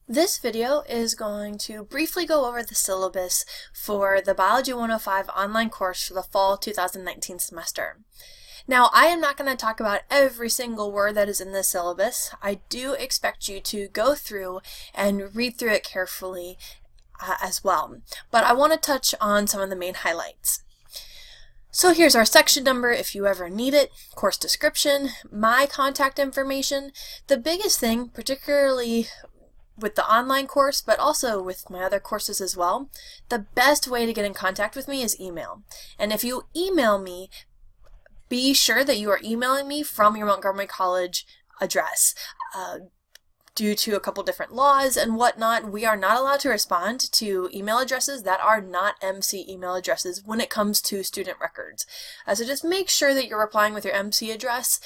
This video is going to briefly go over the syllabus for the Biology 105 online course for the fall 2019 semester. Now, I am not going to talk about every single word that is in this syllabus. I do expect you to go through and read through it carefully as well, but I want to touch on some of the main highlights. So here's our section number if you ever need it, course description, my contact information. The biggest thing, particularly with the online course, but also with my other courses as well, the best way to get in contact with me is email. And if you email me, be sure that you are emailing me from your Montgomery College address. Due to a couple different laws and whatnot, we are not allowed to respond to email addresses that are not MC email addresses when it comes to student records. So just make sure that you're replying with your MC address.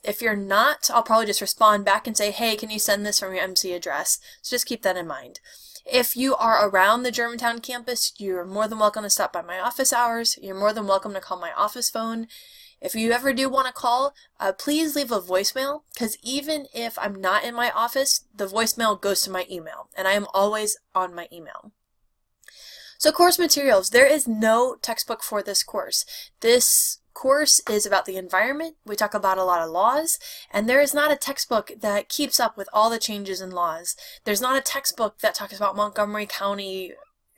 If you're not, I'll probably just respond back and say, hey, can you send this from your MC address? So just keep that in mind. If you are around the Germantown campus, you're more than welcome to stop by my office hours. You're more than welcome to call my office phone. If you ever do want to call, please leave a voicemail, because even if I'm not in my office, the voicemail goes to my email, and I am always on my email. So course materials. There is no textbook for this course. This course is about the environment. We talk about a lot of laws, and there is not a textbook that keeps up with all the changes in laws. There's not a textbook that talks about Montgomery County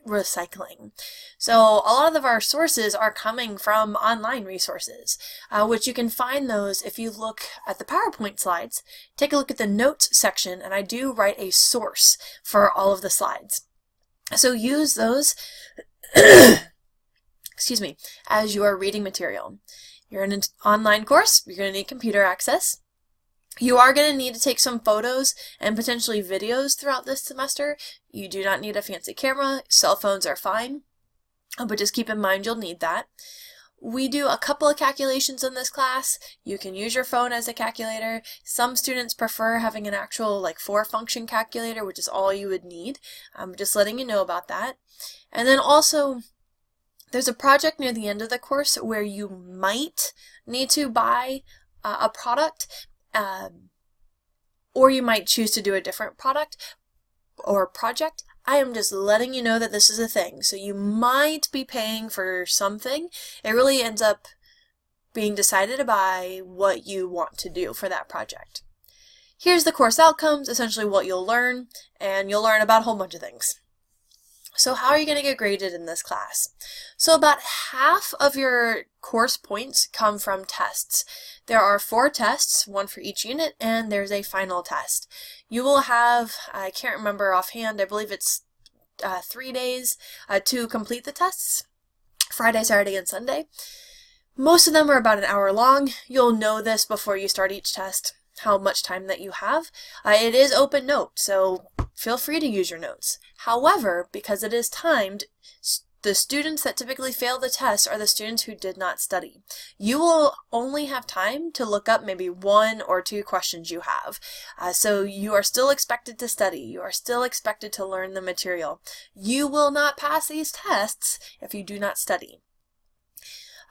recycling. So a lot of our sources are coming from online resources, which you can find those if you look at the PowerPoint slides. Take a look at the notes section, and I do write a source for all of the slides. So use those excuse me, as your reading material. You're in an online course, you're going to need computer access. You are going to need to take some photos and potentially videos throughout this semester. You do not need a fancy camera. Cell phones are fine, but just keep in mind you'll need that. We do a couple of calculations in this class. You can use your phone as a calculator. Some students prefer having an actual 4-function calculator, which is all you would need. I'm just letting you know about that. And then also, there's a project near the end of the course where you might need to buy a product. Or you might choose to do a different product or project. I am just letting you know that this is a thing. So you might be paying for something. It really ends up being decided by what you want to do for that project. Here's the course outcomes, essentially what you'll learn, and you'll learn about a whole bunch of things. So how are you going to get graded in this class? So about half of your course points come from tests. There are 4 tests, 1 for each unit, and there's a final test. You will have, I can't remember offhand, I believe it's 3 days to complete the tests, Friday, Saturday, and Sunday. Most of them are about an hour long. You'll know this before you start each test, how much time that you have. It is open note, so feel free to use your notes. However, because it is timed, the students that typically fail the test are the students who did not study. You will only have time to look up maybe 1 or 2 questions you have. So you are still expected to study. You are still expected to learn the material. You will not pass these tests if you do not study.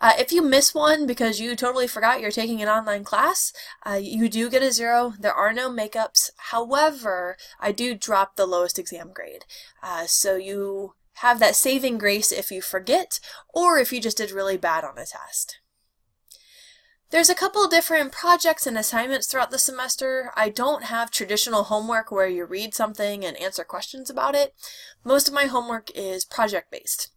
If you miss one because you totally forgot you're taking an online class, you do get a 0. There are no makeups. However, I do drop the lowest exam grade. So you have that saving grace if you forget or if you just did really bad on a test. There's a couple different projects and assignments throughout the semester. I don't have traditional homework where you read something and answer questions about it. Most of my homework is project-based.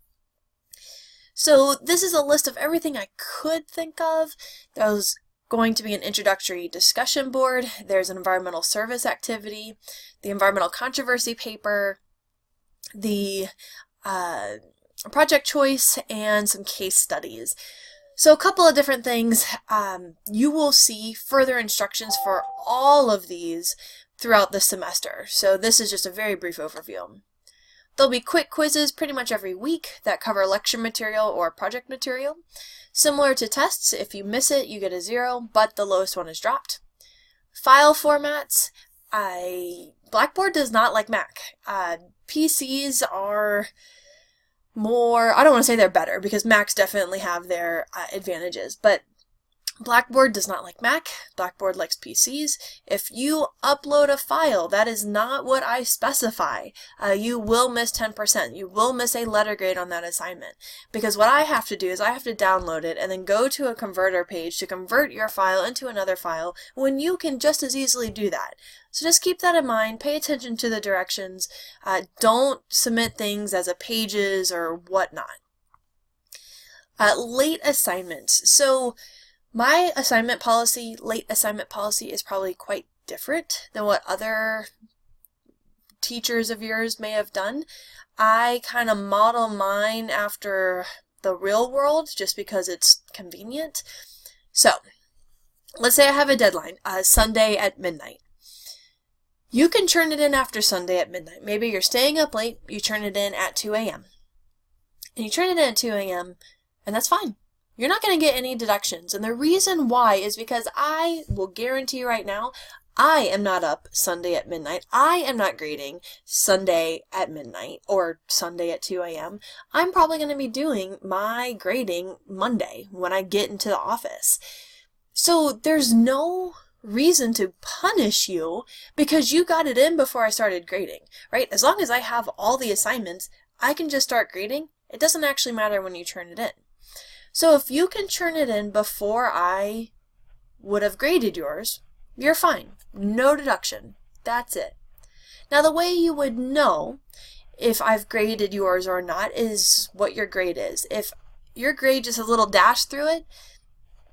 So this is a list of everything I could think of. There's going to be an introductory discussion board. There's an environmental service activity, the environmental controversy paper, the project choice, and some case studies. So a couple of different things. You will see further instructions for all of these throughout the semester. So this is just a very brief overview. There'll be quick quizzes pretty much every week that cover lecture material or project material. Similar to tests, if you miss it, you get a 0, but the lowest one is dropped. File formats. Blackboard does not like Mac. PCs are more, I don't want to say they're better because Macs definitely have their advantages, but Blackboard does not like Mac. Blackboard likes PCs. If you upload a file, that is not what I specify. You will miss 10%. You will miss a letter grade on that assignment. Because what I have to do is I have to download it and then go to a converter page to convert your file into another file when you can just as easily do that. So just keep that in mind. Pay attention to the directions. Don't submit things as a pages or whatnot. Late assignments. So my late assignment policy is probably quite different than what other teachers of yours may have done. I kind of model mine after the real world just because it's convenient. So, let's say I have a deadline, Sunday at midnight. You can turn it in after Sunday at midnight. Maybe you're staying up late, you turn it in at 2 a.m. And you turn it in at 2 a.m., and that's fine. You're not going to get any deductions. And the reason why is because I will guarantee you right now, I am not up Sunday at midnight. I am not grading Sunday at midnight or Sunday at 2 a.m. I'm probably going to be doing my grading Monday when I get into the office. So there's no reason to punish you because you got it in before I started grading, right? As long as I have all the assignments, I can just start grading. It doesn't actually matter when you turn it in. So if you can turn it in before I would have graded yours, you're fine. No deduction. That's it. Now the way you would know if I've graded yours or not is what your grade is. If your grade just has a little dash through it,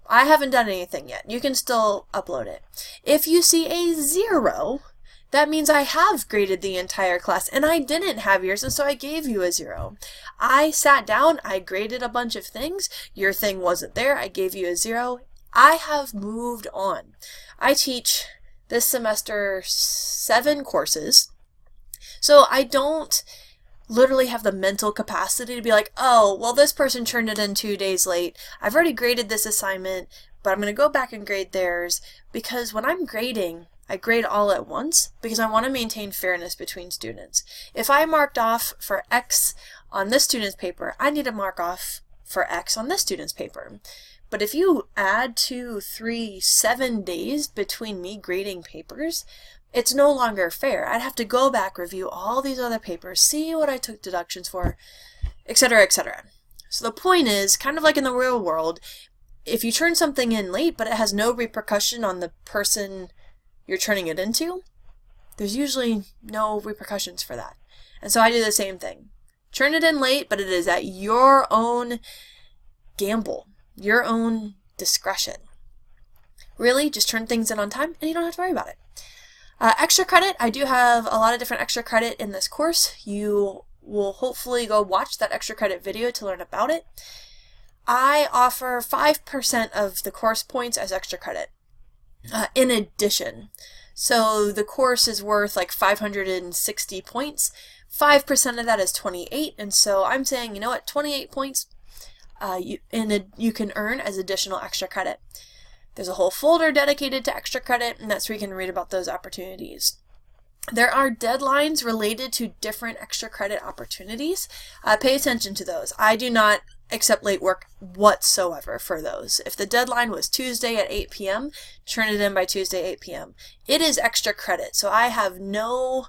I haven't done anything yet. You can still upload it. If you see a 0, that means I have graded the entire class and I didn't have yours, and so I gave you a 0. I sat down, I graded a bunch of things, your thing wasn't there, I gave you a 0. I have moved on. I teach this semester 7 courses, so I don't literally have the mental capacity to be like, oh, well, this person turned it in 2 days late. I've already graded this assignment, but I'm going to go back and grade theirs, because when I'm grading, I grade all at once because I want to maintain fairness between students. If I marked off for X on this student's paper, I need to mark off for X on this student's paper. But if you add 2, 3, 7 days between me grading papers, it's no longer fair. I'd have to go back, review all these other papers, see what I took deductions for, etc., etc. So the point is, kind of like in the real world, if you turn something in late but it has no repercussion on the person you're turning it into, there's usually no repercussions for that. And so I do the same thing. Turn it in late, but it is at your own gamble, your own discretion. Really, just turn things in on time and you don't have to worry about it. Extra credit, I do have a lot of different extra credit in this course. You will hopefully go watch that extra credit video to learn about it. I offer 5% of the course points as extra credit. In addition, so the course is worth like 560 points. 5% of that is 28, and so I'm saying, you know what, 28 points you can earn as additional extra credit. There's a whole folder dedicated to extra credit, and that's where you can read about those opportunities. There are deadlines related to different extra credit opportunities. Pay attention to those. I do not accept late work whatsoever for those. If the deadline was Tuesday at 8 p.m., turn it in by Tuesday 8 p.m. It is extra credit, so I have no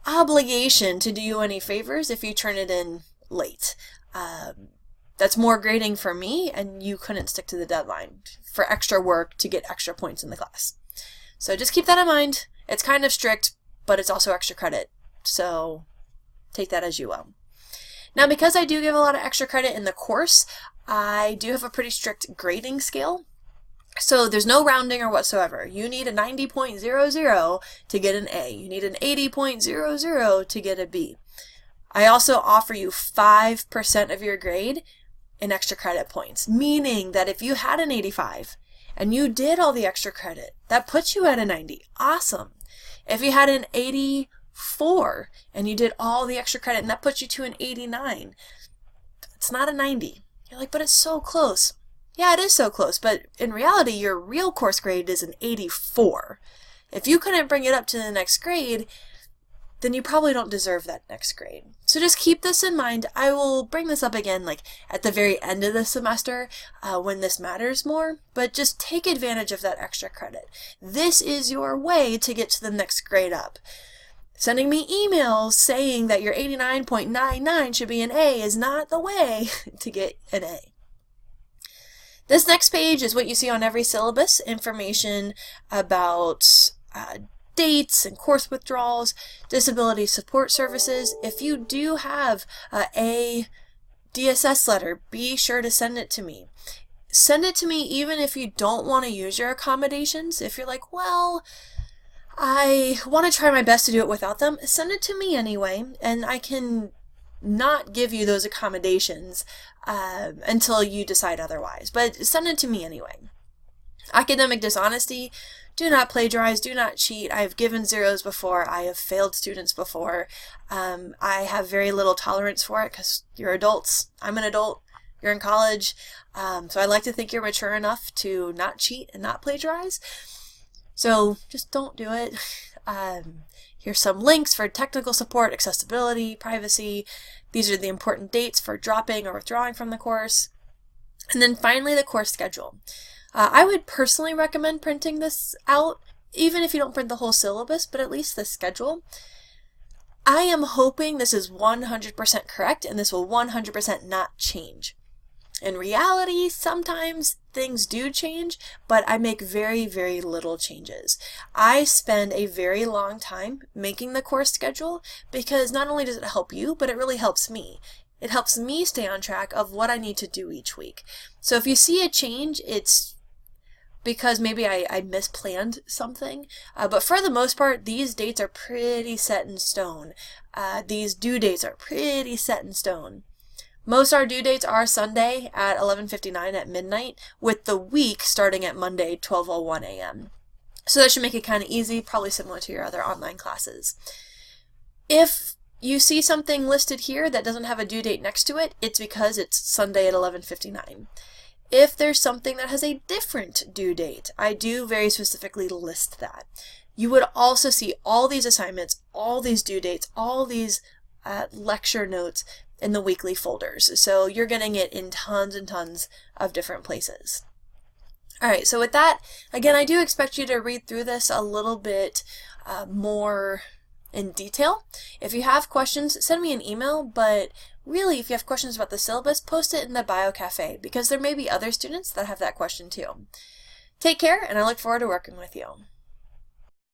obligation to do you any favors if you turn it in late. That's more grading for me, and you couldn't stick to the deadline for extra work to get extra points in the class. So just keep that in mind. It's kind of strict, but it's also extra credit, so take that as you will. Now, because I do give a lot of extra credit in the course, I do have a pretty strict grading scale. So there's no rounding or whatsoever. You need a 90.00 to get an A. You need an 80.00 to get a B. I also offer you 5% of your grade in extra credit points, meaning that if you had an 85 and you did all the extra credit, that puts you at a 90. Awesome. If you had an 84 and you did all the extra credit and that puts you to an 89, it's not a 90. You're like, but it's so close. Yeah, it is so close, but in reality, your real course grade is an 84. If you couldn't bring it up to the next grade, then you probably don't deserve that next grade. So just keep this in mind. I will bring this up again like at the very end of the semester when this matters more, but just take advantage of that extra credit. This is your way to get to the next grade up. Sending me emails saying that your 89.99 should be an A is not the way to get an A. This next page is what you see on every syllabus, information about dates and course withdrawals, disability support services. If you do have a DSS letter, be sure to send it to me. Send it to me even if you don't want to use your accommodations. If you're like, well, I want to try my best to do it without them, send it to me anyway, and I can not give you those accommodations until you decide otherwise. But send it to me anyway. Academic dishonesty. Do not plagiarize, do not cheat. I have given zeros before, I have failed students before. I have very little tolerance for it because you're adults. I'm an adult, you're in college, so I like to think you're mature enough to not cheat and not plagiarize. So just don't do it. Here's some links for technical support, accessibility, privacy. These are the important dates for dropping or withdrawing from the course. And then finally, the course schedule. I would personally recommend printing this out, even if you don't print the whole syllabus, but at least the schedule. I am hoping this is 100% correct and this will 100% not change. In reality, sometimes things do change, but I make very, very little changes. I spend a very long time making the course schedule because not only does it help you, but it really helps me. It helps me stay on track of what I need to do each week. So if you see a change, it's because maybe I misplanned something. But for the most part, these dates are pretty set in stone. These due dates are pretty set in stone. Most of our due dates are Sunday at 11:59 at midnight, with the week starting at Monday, 12:01 a.m. So that should make it kind of easy, probably similar to your other online classes. If you see something listed here that doesn't have a due date next to it, it's because it's Sunday at 11:59. If there's something that has a different due date, I do very specifically list that. You would also see all these assignments, all these due dates, all these lecture notes in the weekly folders. So you're getting it in tons and tons of different places. Alright, so with that, again, I do expect you to read through this a little bit more in detail. If you have questions, send me an email, but really, if you have questions about the syllabus, post it in the Bio Cafe, because there may be other students that have that question too. Take care, and I look forward to working with you.